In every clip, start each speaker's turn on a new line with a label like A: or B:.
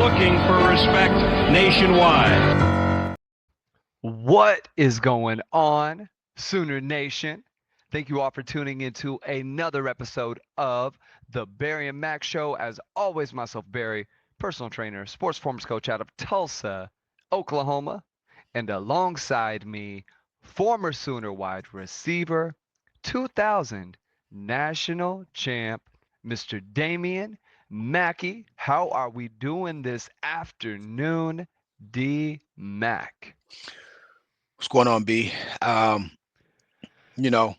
A: looking for respect nationwide.
B: What is going on, Sooner Nation? Thank you all for tuning into another episode of the Barry and Mac Show. As always, myself, Barry, personal trainer, sports performance coach out of Tulsa, Oklahoma, and alongside me, former Sooner wide receiver, 2000 national champ, Mr. Damian Mackey. How are we doing this afternoon, D Mac?
C: What's going on, B? Um, you know,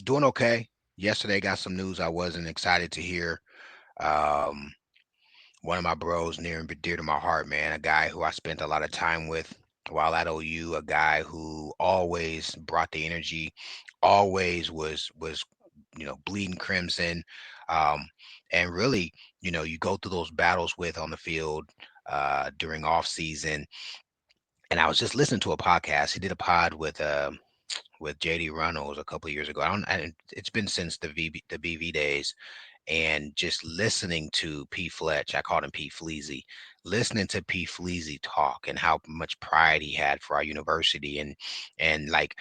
C: doing okay. Yesterday got some news I wasn't excited to hear. Um, One of my bros near and dear to my heart, man, a guy who I spent a lot of time with while at OU, a guy who always brought the energy, always was bleeding crimson. Um, and really, you go through those battles with on the field during off season. And I was just listening to a podcast. He did a pod with JD Runnels a couple of years ago. It's been since the BV days, and just listening to P Fletch, I called him P Fleazy, listening to P Fleazy talk and how much pride he had for our university, and like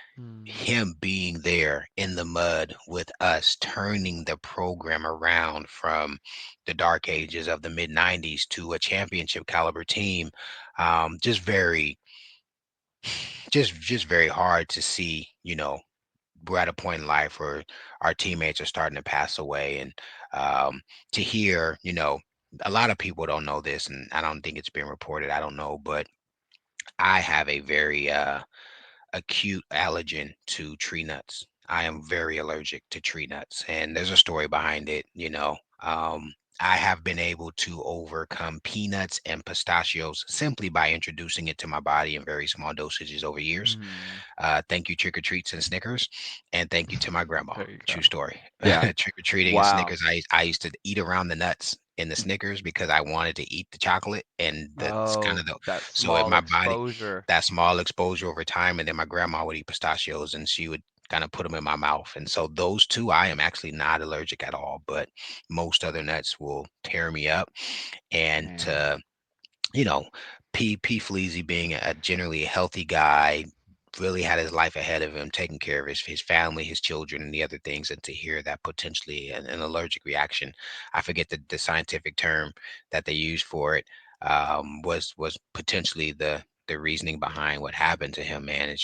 C: him being there in the mud with us, turning the program around from the dark ages of the mid 90s to a championship caliber team. Just very just very hard to see. We're at a point in life where our teammates are starting to pass away, and to hear, a lot of people don't know this, and I don't think it's been reported, I don't know, but I have a very acute allergen to tree nuts. I am very allergic to tree nuts, and there's a story behind it. I have been able to overcome peanuts and pistachios simply by introducing it to my body in very small dosages over years.
B: Mm,
C: Thank you, trick or treats and Snickers, and thank you to my grandma.
B: there you
C: True
B: go.
C: story.
B: Yeah.
C: Trick or treating and
B: Wow.
C: Snickers. I used to eat around the nuts in the Snickers because I wanted to eat the chocolate, and that's kind
B: Oh,
C: of the
B: that
C: so in
B: small
C: my body,
B: exposure.
C: that small exposure over time, and then my grandma would eat pistachios, and she would kind of put them in my mouth, and so those two I am actually not allergic at all, but most other nuts will tear me up, and
B: Man.
C: to you know, P Fleazy being a generally healthy guy, really had his life ahead of him, taking care of his family, his children, and the other things, and to hear that potentially an allergic reaction, I forget the scientific term that they use for it, was potentially the reasoning behind what happened to him. Man, it's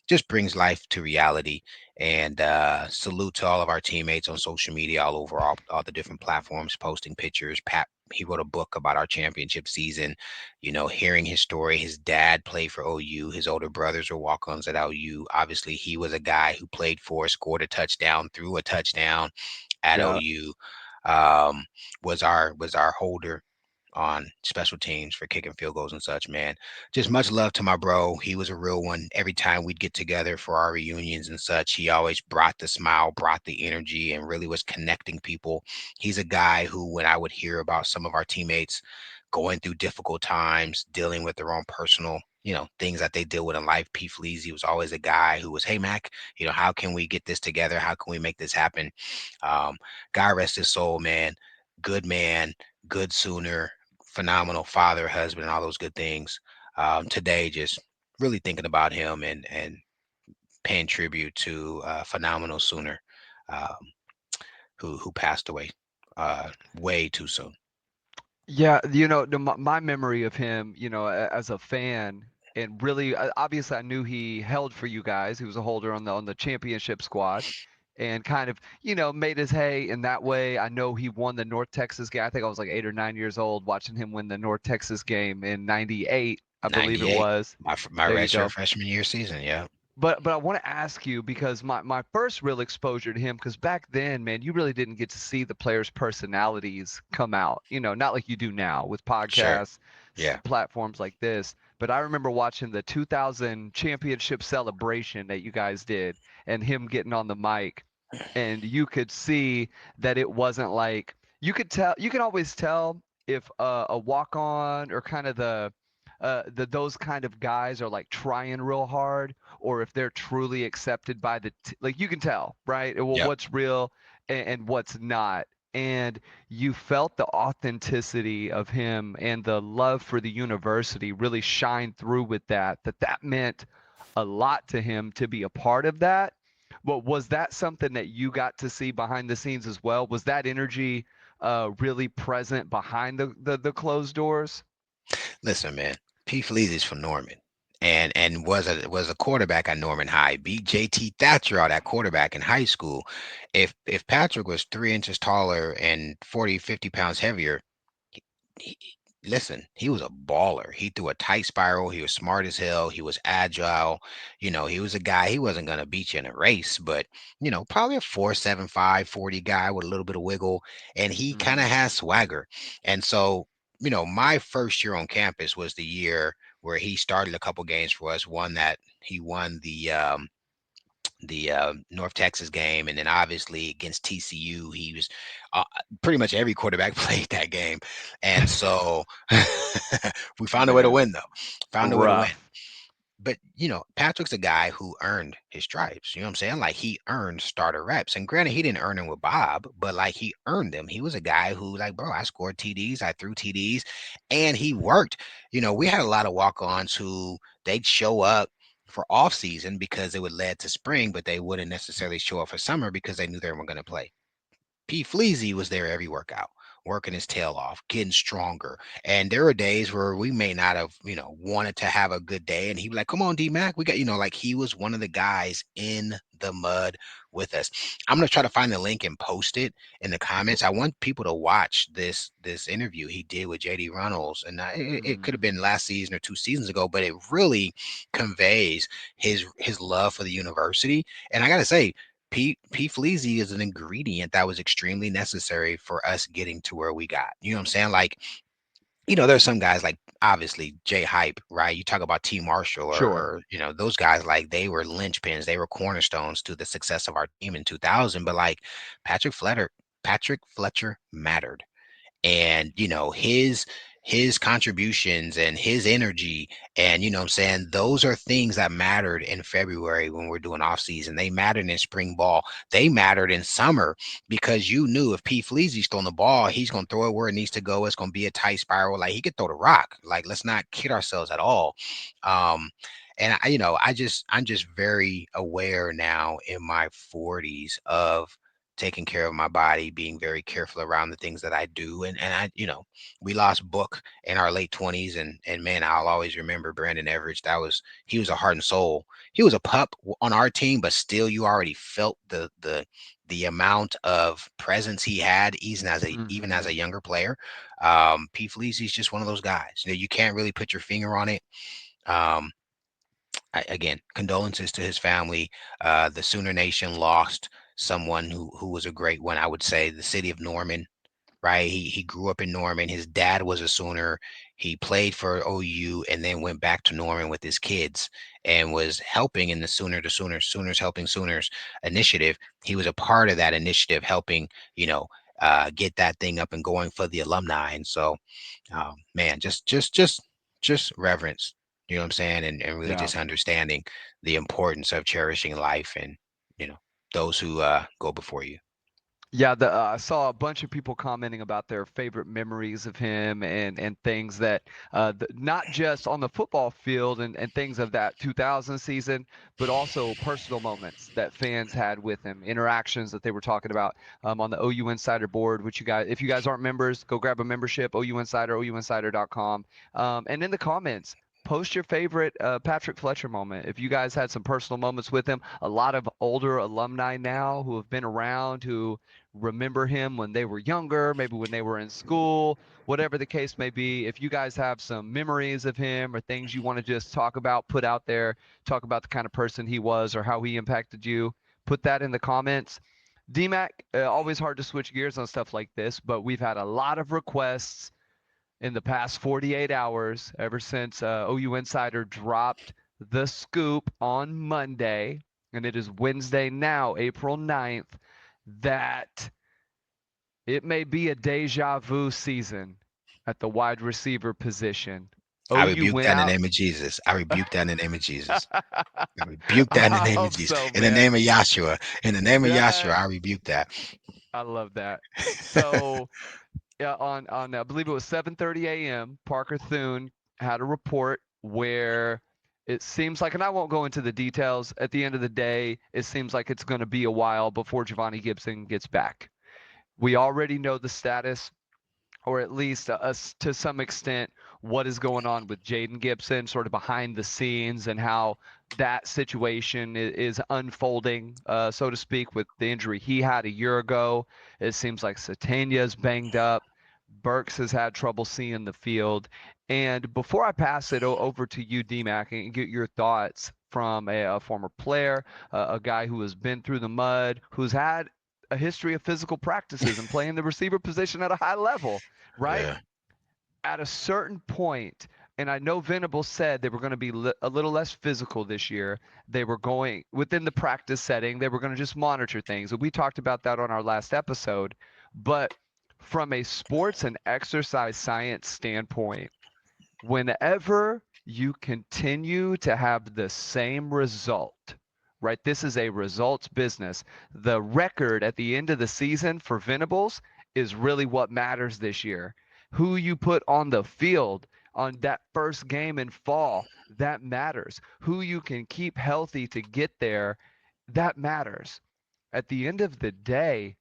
C: just brings life to reality. And salute to all of our teammates on social media, all over all the different platforms, posting pictures. Pat, he wrote a book about our championship season. Hearing his story, his dad played for OU, his older brothers were walk-ons at OU. Obviously, he was a guy who played for, scored a touchdown, threw a touchdown at
B: Yeah.
C: OU. Um, was our holder on special teams for kicking field goals and such, man. Just much love to my bro. He was a real one. Every time we'd get together for our reunions and such, he always brought the smile, brought the energy, and really was connecting people. He's a guy who, when I would hear about some of our teammates going through difficult times, dealing with their own personal, things that they deal with in life, P. Fleazy was always a guy who was, hey, Mac, how can we get this together? How can we make this happen? Um, God rest his soul, man, good Sooner, phenomenal father, husband, and all those good things. Today, just really thinking about him and paying tribute to phenomenal Sooner, um, who passed away way too soon.
B: Yeah, my memory of him, as a fan, and really, obviously, I knew he held for you guys. He was a holder on the championship squad, and kind of, made his hay in that way. I know he won the North Texas game. I think I was like 8 or 9 years old watching him win the North Texas game in '98, I believe it
C: 98,
B: was.
C: my
B: There you
C: redshirt
B: go.
C: freshman year season. Yeah.
B: But I want to ask you because my first real exposure to him, because back then, man, you really didn't get to see the players' personalities come out, not like you do now with
C: Sure.
B: podcasts,
C: Yeah.
B: platforms like this. But I remember watching the 2000 championship celebration that you guys did and him getting on the mic, and you could see that it wasn't like you can always tell if a walk on or kind of those kind of guys are like trying real hard or if they're truly accepted by like you can tell, right?
C: Yep.
B: What's real and what's not. and you felt the authenticity of him and the love for the university really shine through with that meant a lot to him to be a part of that. Well, was that something that you got to see behind the scenes as well? Was that energy really present behind the closed doors?
C: Listen, man, Pete Fleazy's from Norman. And was a quarterback at Norman High. Beat JT Thatcher out at quarterback in high school. If Patrick was 3 inches taller and 40, 50 pounds heavier, he, listen, he was a baller. He threw a tight spiral. He was smart as hell. He was agile. He was a guy, he wasn't going to beat you in a race, but, probably a 4.75 40 guy with a little bit of wiggle. And he kind of
B: Mm-hmm.
C: has swagger. And so, my first year on campus was the year where he started a couple games for us. He won the North Texas game, and then obviously against TCU, he was pretty much every quarterback played that game, and so we found a way to
B: Man,
C: win though. Found a way to win.
B: rough.
C: But Patrick's a guy who earned his stripes. You know what I'm saying? Like he earned starter reps. And granted, he didn't earn them with Bob, but like he earned them. He was a guy who, like, bro, I scored TDs, I threw TDs, and he worked. We had a lot of walk-ons who they'd show up for off season because it would lead to spring, but they wouldn't necessarily show up for summer because they knew they weren't going to play. P. Fleazy was there every workout, working his tail off, getting stronger. And there were days where we may not have, wanted to have a good day. And he'd be like, come on, D Mac. We got, like he was one of the guys in the mud with us. I'm gonna try to find the link and post it in the comments. I want people to watch this interview he did with JD Runnels. And it could
B: Mm-hmm.
C: have been last season or 2 seasons ago, but it really conveys his love for the university. And I gotta say, P. Fleazy is an ingredient that was extremely necessary for us getting to where we got. You know what I'm saying? Like, there's some guys like obviously Jay Hype, right? You talk about T. Marshall
B: Sure.
C: or those guys, like they were linchpins, they were cornerstones to the success of our team in 2000. But like Patrick Fletcher mattered, and his contributions and his energy, and what I'm saying, those are things that mattered in February when we're doing off season. They mattered in spring ball, they mattered in summer, because you knew if P. Fleazy's throwing the ball, he's going to throw it where it needs to go. It's going to be a tight spiral. Like, he could throw the rock. Like, let's not kid ourselves at all. um and I'm just very aware now in my 40s of taking care of my body, being very careful around the things that I do. And we lost Book in our late 20s, and man, I'll always remember Brandon Everidge. He was a heart and soul. He was a pup on our team, but still you already felt the amount of presence he had, even as a
B: Mm-hmm.
C: younger player. P. Fleazy's just one of those guys. You can't really put your finger on it. Um, Again, condolences to his family. The Sooner Nation lost someone who was a great one. I would say the city of Norman, right? He grew up in Norman. His dad was a Sooner. He played for OU and then went back to Norman with his kids and was helping in the Sooners helping Sooners initiative. He was a part of that initiative, helping get that thing up and going for the alumni. And so, man, just reverence. You know what I'm saying? And really
B: Yeah.
C: just understanding the importance of cherishing life, and you know those who go before you.
B: Yeah, I saw a bunch of people commenting about their favorite memories of him and things that not just on the football field and things of that 2000 season, but also personal moments that fans had with him, interactions that they were talking about on the OU Insider board. Which if you guys aren't members, go grab a membership. OU Insider, OUinsider.com, and in the comments. Post your favorite Patrick Fletcher moment. If you guys had some personal moments with him, a lot of older alumni now who have been around, who remember him when they were younger, maybe when they were in school, whatever the case may be. If you guys have some memories of him or things you want to just talk about, put out there, talk about the kind of person he was or how he impacted you, put that in the comments. DMAC, always hard to switch gears on stuff like this, but we've had a lot of requests in the past 48 hours ever since OU Insider dropped the scoop on Monday, and it is Wednesday now, April 9th, that it may be a deja vu season at the wide receiver position.
C: I
B: OU
C: rebuke
B: went
C: that in the
B: out.
C: name of Jesus. I rebuke that in the name of Jesus. I rebuke that in the
B: I
C: name of
B: hope
C: Jesus.
B: so,
C: In the
B: man.
C: name of Yahshua. In the name of Yahshua,
B: Yeah.
C: I rebuke that.
B: I love that. So yeah, on I believe it was 7:30 a.m. Parker Thune had a report where it seems like, and I won't go into the details. At the end of the day, it seems like it's going to be a while before Giovanni Gibson gets back. We already know the status, or at least us to some extent, what is going on with Jaden Gibson, sort of behind the scenes, and how that situation is unfolding, so to speak, with the injury he had a year ago. It seems like Satanya's banged up. Burks has had trouble seeing the field. And before I pass it over to you, DMAC, and get your thoughts from a former player, a guy who has been through the mud, who's had a history of physical practices and playing the receiver position at a high level, right?
C: Yeah.
B: At a certain point, and I know Venable said they were going to be a little less physical this year. They were going within the practice setting, they were going to just monitor things. And we talked about that on our last episode. But from a sports and exercise science standpoint, whenever you continue to have the same result, right? This is a results business. The record at the end of the season for Venables is really what matters this year. Who you put on the field on that first game in fall, that matters. Who you can keep healthy to get there, that matters. At the end of the day,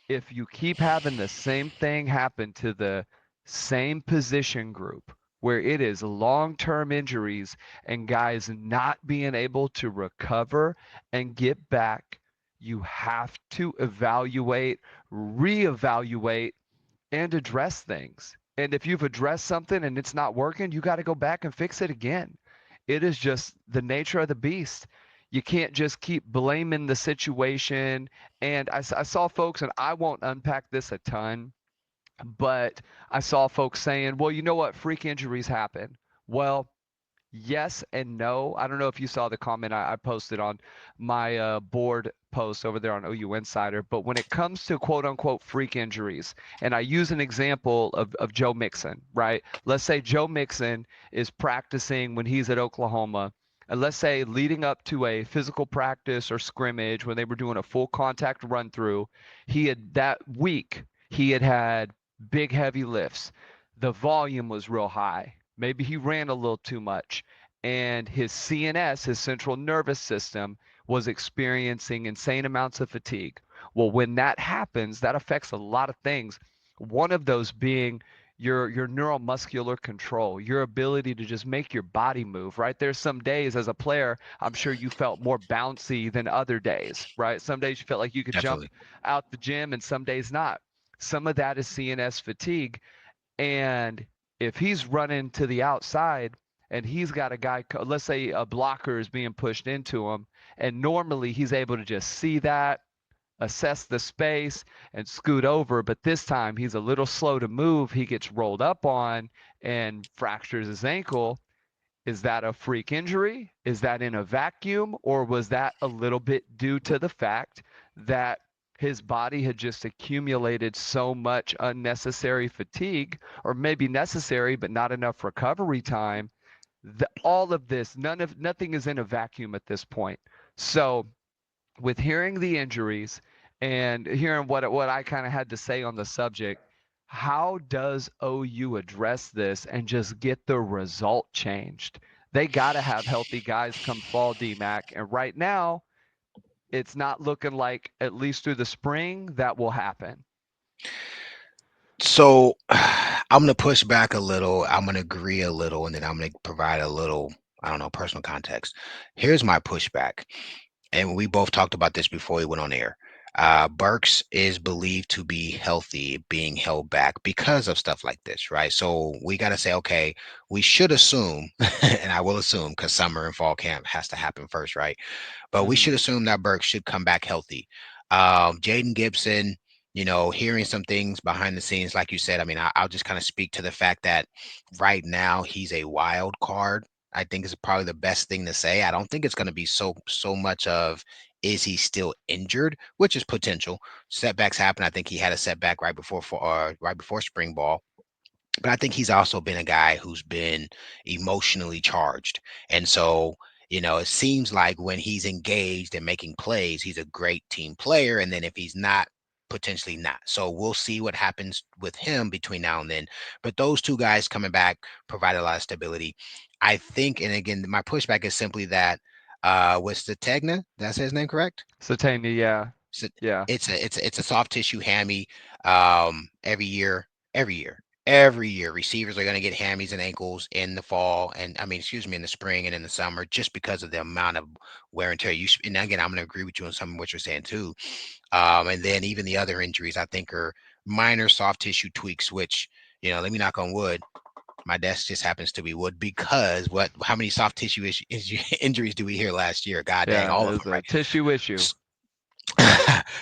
B: if you keep having the same thing happen to the same position group, where it is long-term injuries and guys not being able to recover and get back, you have to evaluate, reevaluate, and address things. And if you've addressed something and it's not working, you got to go back and fix it again. It is just the nature of the beast. You can't just keep blaming the situation. And I saw folks, and I won't unpack this a ton, but I saw folks saying, well, you know what? Freak injuries happen. Well, yes and no. I don't know if you saw the comment I posted on my board post over there on OU Insider, but when it comes to quote unquote freak injuries, and I use an example of Joe Mixon, right? Let's say Joe Mixon is practicing when he's at Oklahoma. And let's say leading up to a physical practice or scrimmage when they were doing a full contact run through, he had that week, he had big heavy lifts. The volume was real high. Maybe he ran a little too much, and his CNS, his central nervous system, was experiencing insane amounts of fatigue. Well, when that happens, that affects a lot of things. One of those being your neuromuscular control, your ability to just make your body move, right? There's some days as a player, I'm sure you felt more bouncy than other days, right? Some days you felt like you could jump
C: Definitely.
B: out the gym and some days not. Some of that is CNS fatigue. And if he's running to the outside and he's got a guy, let's say a blocker is being pushed into him, and normally he's able to just see that, assess the space, and scoot over. But this time he's a little slow to move. He gets rolled up on and fractures his ankle. Is that a freak injury? Is that in a vacuum? Or was that a little bit due to the fact that his body had just accumulated so much unnecessary fatigue, or maybe necessary, but not enough recovery time? All of this, nothing is in a vacuum at this point. So with hearing the injuries and hearing what I kind of had to say on the subject, how does OU address this and just get the result changed? They got to have healthy guys come fall, DMAC. And right now, it's not looking like, at least through the spring, that will happen.
C: So I'm going to push back a little. I'm going to agree a little, and then I'm going to provide a little, I don't know, personal context. Here's my pushback. And we both talked about this before we went on air. Burks is believed to be healthy, being held back because of stuff like this, right? So we got to say, okay, we should assume, and I will assume because summer and fall camp has to happen first, right? But we
B: Mm-hmm.
C: should assume that Burks should come back healthy. Jaden Gibson, hearing some things behind the scenes, like you said, I mean, I'll just kind of speak to the fact that right now he's a wild card. I think is probably the best thing to say. I don't think it's going to be so much of is he still injured, which is potential. Setbacks happen. I think he had a setback right before spring ball. But I think he's also been a guy who's been emotionally charged. And so, it seems like when he's engaged and making plays, he's a great team player. And then if he's not potentially not. So we'll see what happens with him between now and then. But those two guys coming back provide a lot of stability. I think, and again, my pushback is simply that what's the Tegna? That's his name, correct?
B: Satania, yeah.
C: So
B: Yeah.
C: it's a soft tissue hammy. Every year, every year, receivers are going to get hammies and ankles in the fall, and I mean, excuse me, in the spring and in the summer, just because of the amount of wear and tear. And again, I'm going to agree with you on some of what you're saying too. And then even the other injuries, I think, are minor soft tissue tweaks, which, let me knock on wood. My desk just happens to be wood because how many soft tissue injuries do we hear last year? God dang,
B: Yeah.
C: all
B: It
C: of
B: was
C: them,
B: a
C: right?
B: tissue issue.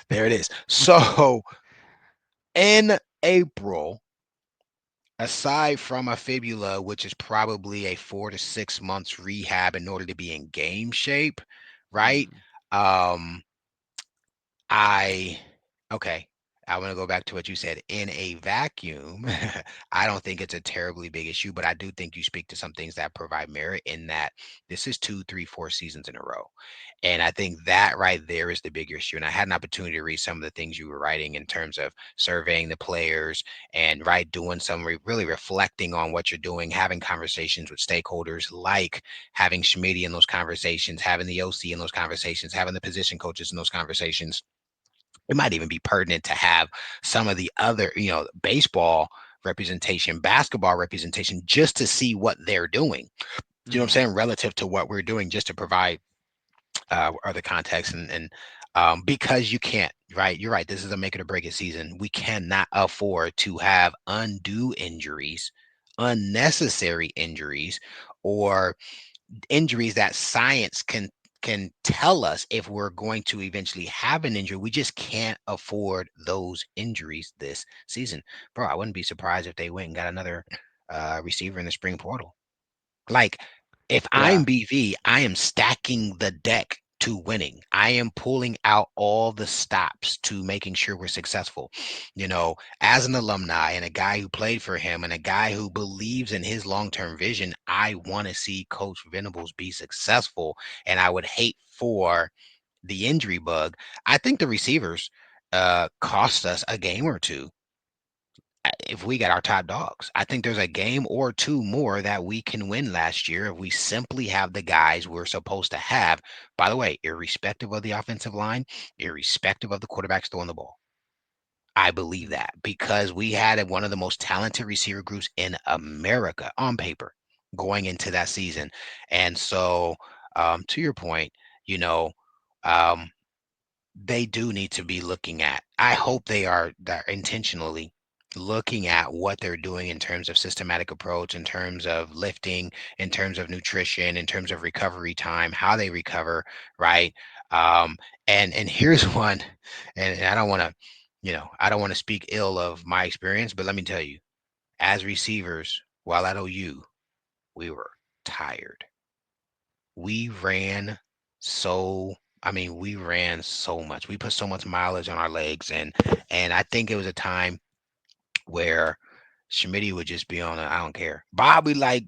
C: There it is. So in April, aside from a fibula, which is probably a 4 to 6 months rehab in order to be in game shape, right?
B: Mm.
C: Um, I okay. I want to go back to what you said. In a vacuum, I don't think it's a terribly big issue, but I do think you speak to some things that provide merit in that this is 2, 3, 4 seasons in a row. And I think that right there is the bigger issue. And I had an opportunity to read some of the things you were writing in terms of surveying the players and right doing some really reflecting on what you're doing, having conversations with stakeholders, like having Schmidt in those conversations, having the OC in those conversations, having the position coaches in those conversations. It might even be pertinent to have some of the other, baseball representation, basketball representation, just to see what they're doing. You know what I'm
B: Mm.
C: saying? Relative to what we're doing, just to provide other context and because you can't, right? You're right. This is a make it or break it season. We cannot afford to have undue injuries, unnecessary injuries, or injuries that science can tell us if we're going to eventually have an injury. We just can't afford those injuries this season. Bro, I wouldn't be surprised if they went and got another receiver in the spring portal. Like, if I'm
B: Yeah.
C: BV, I am stacking the deck to winning. I am pulling out all the stops to making sure we're successful. As an alumni and a guy who played for him and a guy who believes in his long-term vision, I want to see Coach Venables be successful. And I would hate for the injury bug. I think the receivers cost us a game or two if we got our top dogs. I think there's a game or two more that we can win last year if we simply have the guys we're supposed to have. By the way, irrespective of the offensive line, irrespective of the quarterbacks throwing the ball. I believe
B: Mm.
C: that because we had one of the most talented receiver groups in America on paper going into that season. And so, to your point, you know, um, they do need to be looking at. I hope they're intentionally looking at what they're doing in terms of systematic approach, in terms of lifting, in terms of nutrition, in terms of recovery time, how they recover, right? Um, and here's one, and I don't want to, I don't want to speak ill of my experience, but let me tell you, as receivers, while at OU, we were tired. We ran so we ran so much. We put so much mileage on our legs, and I think it was a time where Schmitty would just be on I don't care. Bob would like,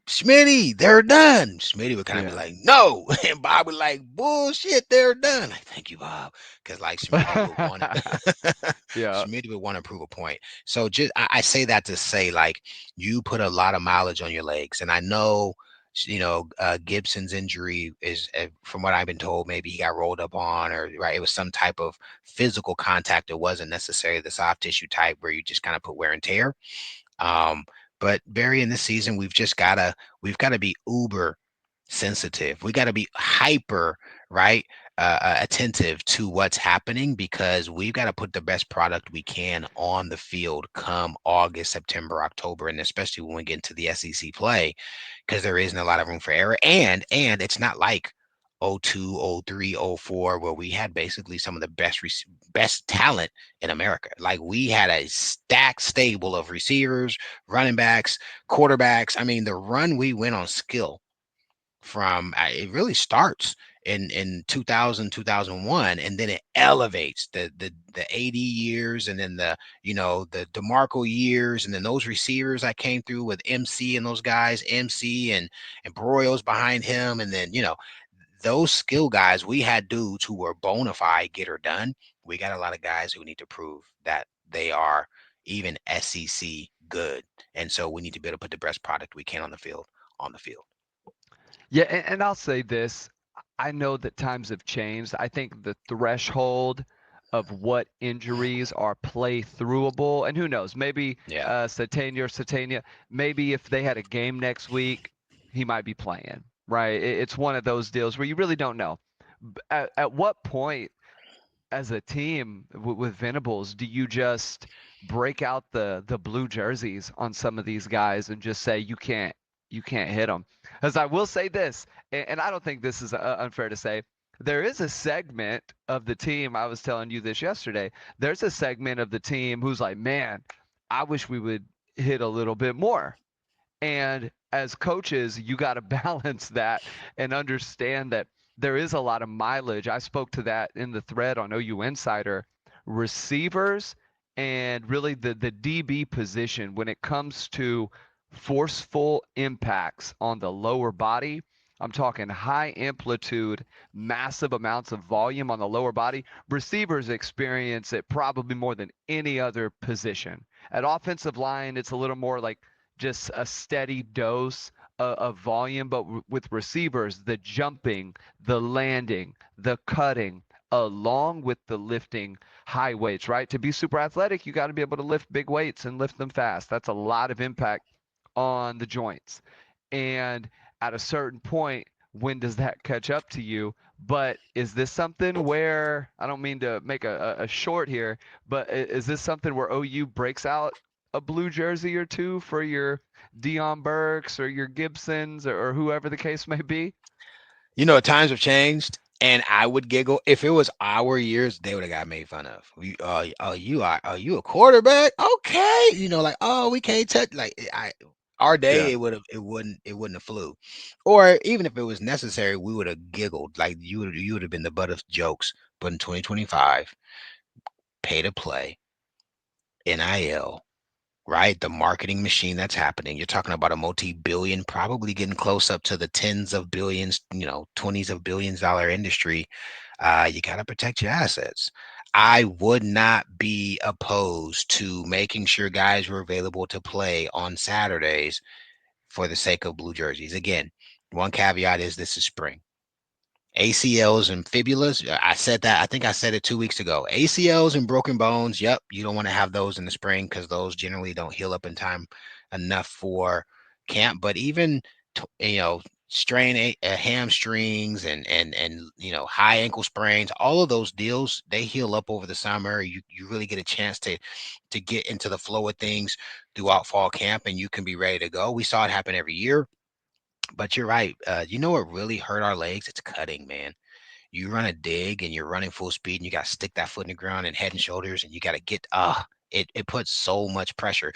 C: Schmitty, they're done. Schmitty would kind of be
B: Yeah.
C: like, no. And Bob would like, bullshit, they're done. Like, thank you, Bob. Because like Schmitty would want to
B: Yeah.
C: Schmitty would want to prove a point. So just I say that to say, like, you put a lot of mileage on your legs. And I know Gibson's injury is, from what I've been told, maybe he got rolled up on, or right, it was some type of physical contact. It wasn't necessarily the soft tissue type where you just kind of put wear and tear. um, but Barry, in this season, we've gotta be uber sensitive. We got to be hyper, right? Attentive to what's happening, because we've got to put the best product we can on the field come August, September, October, and especially when we get into the SEC play, because there isn't a lot of room for error. And it's not like 02, 03, 04, where we had basically some of the best talent in America. Like, we had a stacked stable of receivers, running backs, quarterbacks. I mean, the run we went on skill from it really starts in 2000, 2001, and then it elevates the 80 years, and then the DeMarco years, and then those receivers that came through with MC and those guys, MC and Broyles behind him, and then those skill guys. We had dudes who were bona fide get her done, We got a lot of guys who need to prove that they are even SEC good, and so we need to be able to put the best product we can on the field on the field.
B: Yeah, and I'll say this. I know that times have changed. I think the threshold of what injuries are play throughable, and who knows, maybe
C: Yeah.
B: Satania, maybe if they had a game next week, he might be playing, right? It's one of those deals where you really don't know. At what point as a team with Venables, do you just break out the blue jerseys on some of these guys and just say you can't hit them? Because I will say this, and I don't think this is unfair to say. There is a segment of the team. I was telling you this yesterday. There's a segment of the team who's like, man, I wish we would hit a little bit more. And as coaches, you got to balance that and understand that there is a lot of mileage. I spoke to that in the thread on OU Insider. Receivers and really the DB position when it comes to forceful impacts on the lower body. I'm talking high amplitude, massive amounts of volume on the lower body. Receivers experience it probably more than any other position. At offensive line, it's a little more like just a steady dose of volume. But with receivers, the jumping, the landing, the cutting, along with the lifting high weights, right? To be super athletic, you got to be able to lift big weights and lift them fast. That's a lot of impact on the joints. And at a certain point, when does that catch up to you? But is this something where I don't mean to make a short here, but is this something where OU breaks out a blue jersey or two for your Dion Burks or your Gibsons or whoever the case may be?
C: Times have changed, and I would giggle if it was our years. They would have got made fun of. Are you a quarterback? Okay, like, oh, we can't touch. Like, our
B: Yeah.
C: day, it wouldn't have flew, or even if it was necessary, we would have giggled. Like, you would have been the butt of jokes. But in 2025, pay to play, NIL, right? The marketing machine that's happening. You're talking about a multi-billion, probably getting close up to the tens of billions, 20s of billions dollar industry. You got to protect your assets. I would not be opposed to making sure guys were available to play on Saturdays for the sake of blue jerseys. Again, one caveat is this is spring. ACLs and fibulas. I said that. I think I said it 2 weeks ago. ACLs and broken bones. Yep, you don't want to have those in the spring because those generally don't heal up in time enough for camp. But even strain hamstrings and high ankle sprains. All of those deals they heal up over the summer. You really get a chance to get into the flow of things throughout fall camp, and you can be ready to go. We saw it happen every year. But you're right. You know what really hurt our legs? It's cutting, man. You run a dig and you're running full speed and you got to stick that foot in the ground and head and shoulders and you got to get it puts so much pressure.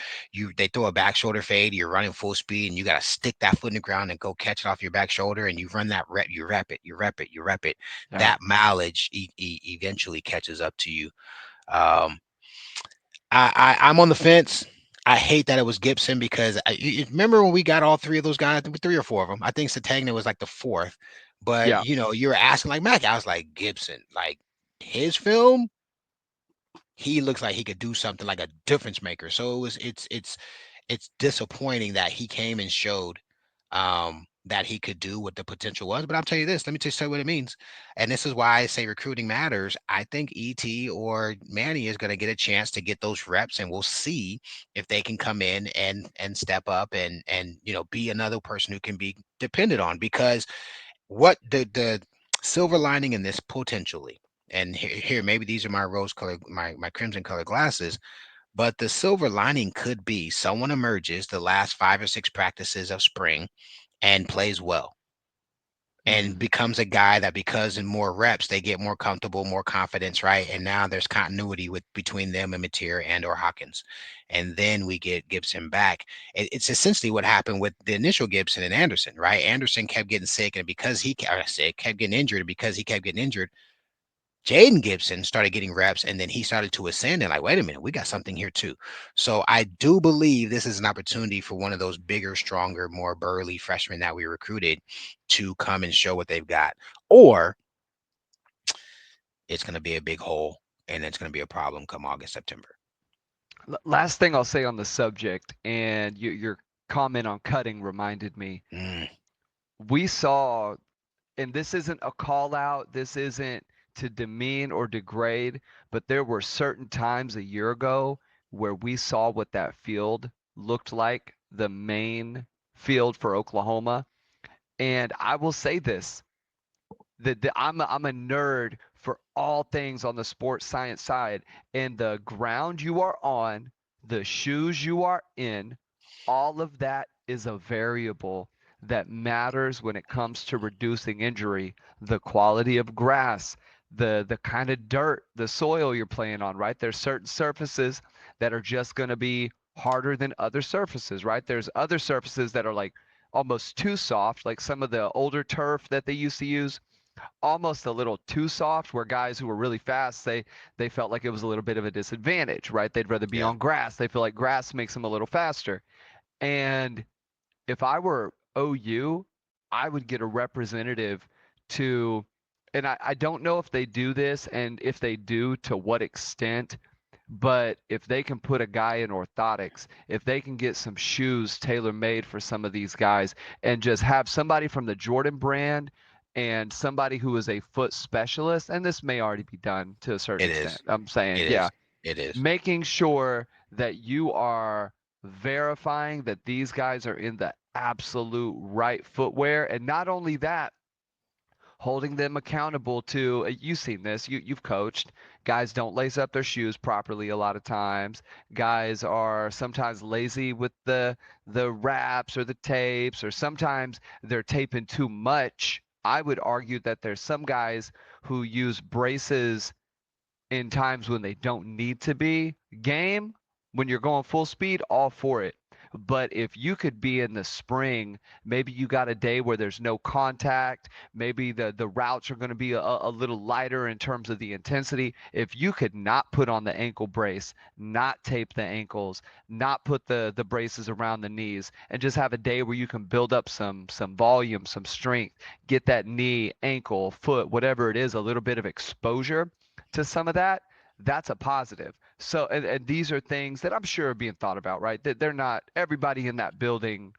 C: They throw a back shoulder fade, you're running full speed and you got to stick that foot in the ground and go catch it off your back shoulder and you run that rep, you rep it, you rep it, you rep it.
B: Yeah.
C: That mileage eventually catches up to you. Um, I'm on the fence. I hate that it was Gibson because remember when we got all three of those guys, I think three or four of them. I think Satagna was like the fourth, but
B: Yeah.
C: you were asking like Mac. I was like Gibson, like his film, he looks like he could do something like a difference maker. So it's disappointing that he came and showed that he could do what the potential was. But I'll tell you this, let me just tell you what it means. And this is why I say recruiting matters. I think ET or Manny is going to get a chance to get those reps and we'll see if they can come in and step up and be another person who can be depended on because what the silver lining in this potentially and here maybe these are my rose color my crimson color glasses, but the silver lining could be someone emerges the last 5 or 6 practices of spring and plays well and
B: Mm.
C: becomes a guy that because in more reps they get more comfortable, more confidence, right? And now there's continuity with between them and Mateer and or Hawkins. And then we get Gibson back. It's essentially what happened with the initial Gibson and Anderson, right? Anderson kept getting sick and because he kept getting injured and because he kept getting injured, Jaden Gibson started getting reps and then he started to ascend and like, wait a minute, we got something here too. So I do believe this is an opportunity for one of those bigger, stronger, more burly freshmen that we recruited to come and show what they've got. Or it's going to be a big hole and it's going to be a problem come August, September.
B: Last thing I'll say on the subject, and your comment on cutting reminded me.
C: Mm,
B: We saw, and this isn't a call out, this isn't to demean or degrade, but there were certain times a year ago where we saw what that field looked like, the main field for Oklahoma. And I will say this, that I'm a nerd for all things on the sports science side, and the ground you are on, the shoes you are in, all of that is a variable that matters when it comes to reducing injury. The quality of grass, the kind of dirt, the soil you're playing on, right? There's certain surfaces that are just going to be harder than other surfaces, right? There's other surfaces that are like almost too soft, like some of the older turf that they used to use, almost a little too soft, where guys who were really fast, they felt like it was a little bit of a disadvantage, right? They'd rather be
C: yeah,
B: on grass. They feel like grass makes them a little faster. And if I were OU, I would get a representative to, and I don't know if they do this, and if they do, to what extent, but if they can put a guy in orthotics, if they can get some shoes tailor made for some of these guys, and just have somebody from the Jordan brand and somebody who is a foot specialist, and this may already be done to a certain
C: it
B: extent.
C: is.
B: I'm saying,
C: It
B: yeah,
C: is. It is.
B: making sure that you are verifying that these guys are in the absolute right footwear. And not only that, holding them accountable to, you've seen this, you've coached, guys don't lace up their shoes properly a lot of times. Guys are sometimes lazy with the wraps or the tapes, or sometimes they're taping too much. I would argue that there's some guys who use braces in times when they don't need to be. Game, when you're going full speed, all for it. But if you could be in the spring, maybe you got a day where there's no contact, maybe the routes are going to be a little lighter in terms of the intensity. If you could not put on the ankle brace, not tape the ankles, not put the braces around the knees, and just have a day where you can build up some volume, some strength, get that knee, ankle, foot, whatever it is, a little bit of exposure to some of that, that's a positive. So, and these are things that I'm sure are being thought about, right? That they're not, everybody in that building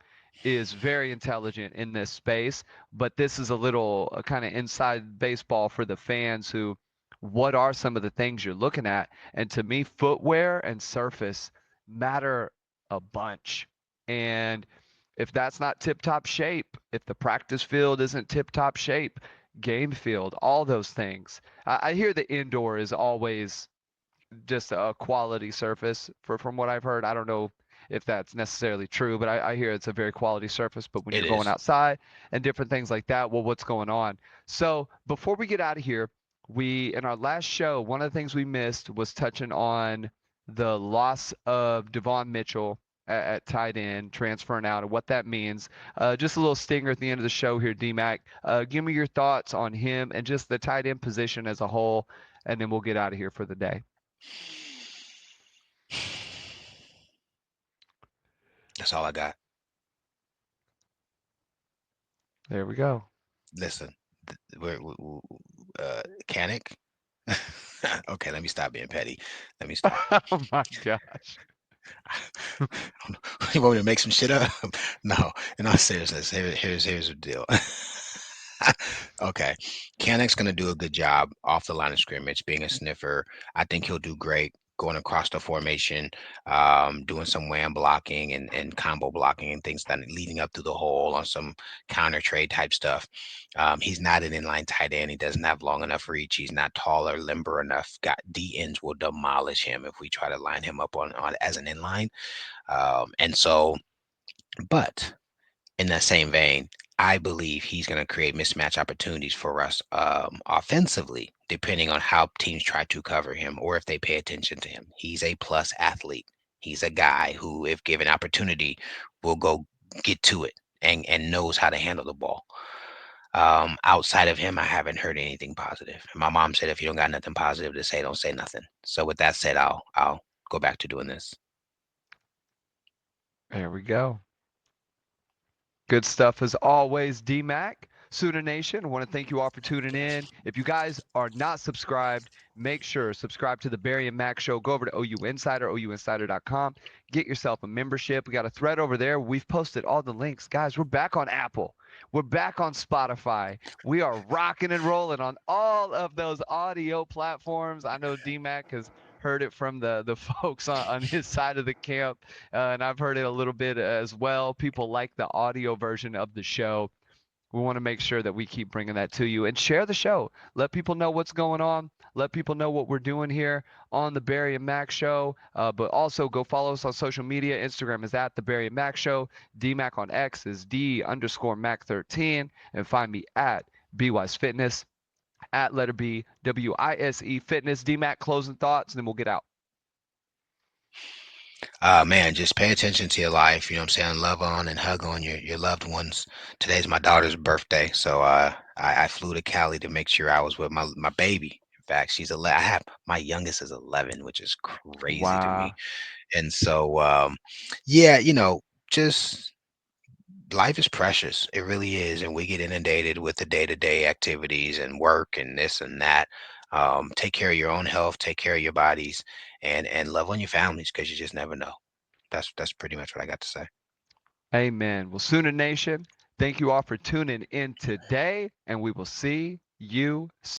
B: is very intelligent in this space, but this is a little kind of inside baseball for the fans who, what are some of the things you're looking at? And to me, footwear and surface matter a bunch. And if that's not tip top shape, if the practice field isn't tip top shape, game field, all those things. I hear the indoor is always just a quality surface from what I've heard. I don't know if that's necessarily true, but I hear it's a very quality surface. But when
C: It
B: you're going
C: is.
B: outside and different things like that, well, what's going on? So before we get out of here, we, in our last show, one of the things we missed was touching on the loss of Devon Mitchell at tight end, transferring out, and what that means. Just a little stinger at the end of the show here, DMAC. Give me your thoughts on him and just the tight end position as a whole, and then we'll get out of here for the day.
C: That's all I got.
B: There we go.
C: Listen, Canic. Okay, let me stop being petty. Let me stop.
B: Oh my gosh.
C: You want me to make some shit up? No. In all seriousness, here's the deal. Okay, Canic's gonna do a good job off the line of scrimmage, being a sniffer. I think he'll do great going across the formation, doing some wham blocking and combo blocking and things that leading up to the hole on some counter trade type stuff. He's not an inline tight end. He doesn't have long enough reach. He's not tall or limber enough. Got D ends will demolish him if we try to line him up on as an inline. And so, but in that same vein, I believe he's going to create mismatch opportunities for us offensively, depending on how teams try to cover him or if they pay attention to him. He's a plus athlete. He's a guy who, if given opportunity, will go get to it and knows how to handle the ball. Outside of him, I haven't heard anything positive. And my mom said, if you don't got nothing positive to say, don't say nothing. So with that said, I'll go back to doing this.
B: There we go. Good stuff as always, DMAC. Sooner Nation, I want to thank you all for tuning in. If you guys are not subscribed, make sure subscribe to the Barry and Mac Show. Go over to OU Insider, ouinsider.com. Get yourself a membership. We got a thread over there. We've posted all the links. Guys, we're back on Apple. We're back on Spotify. We are rocking and rolling on all of those audio platforms. I know DMAC has heard it from the folks on his side of the camp, and I've heard it a little bit as well. People like the audio version of the show. We want to make sure that we keep bringing that to you and share the show. Let people know what's going on. Let people know what we're doing here on the Barry and Mac Show. But also go follow us on social media. Instagram is at the Barry and Mac Show. DMac on X is D_Mac13. And find me at BWise Fitness, at letter B, WISE Fitness. DMac, closing thoughts, and then we'll get out.
C: Man, just pay attention to your life. You know what I'm saying? Love on and hug on your loved ones. Today's my daughter's birthday, so I flew to Cali to make sure I was with my baby. In fact, she's 11. I have my youngest is 11, which is crazy to me.
B: Wow.
C: And so, yeah, just life is precious. It really is, and we get inundated with the day-to-day activities and work and this and that. Take care of your own health, take care of your bodies, and love on your families because you just never know. That's pretty much what I got to say.
B: Amen. Well, Sooner Nation, thank you all for tuning in today, and we will see you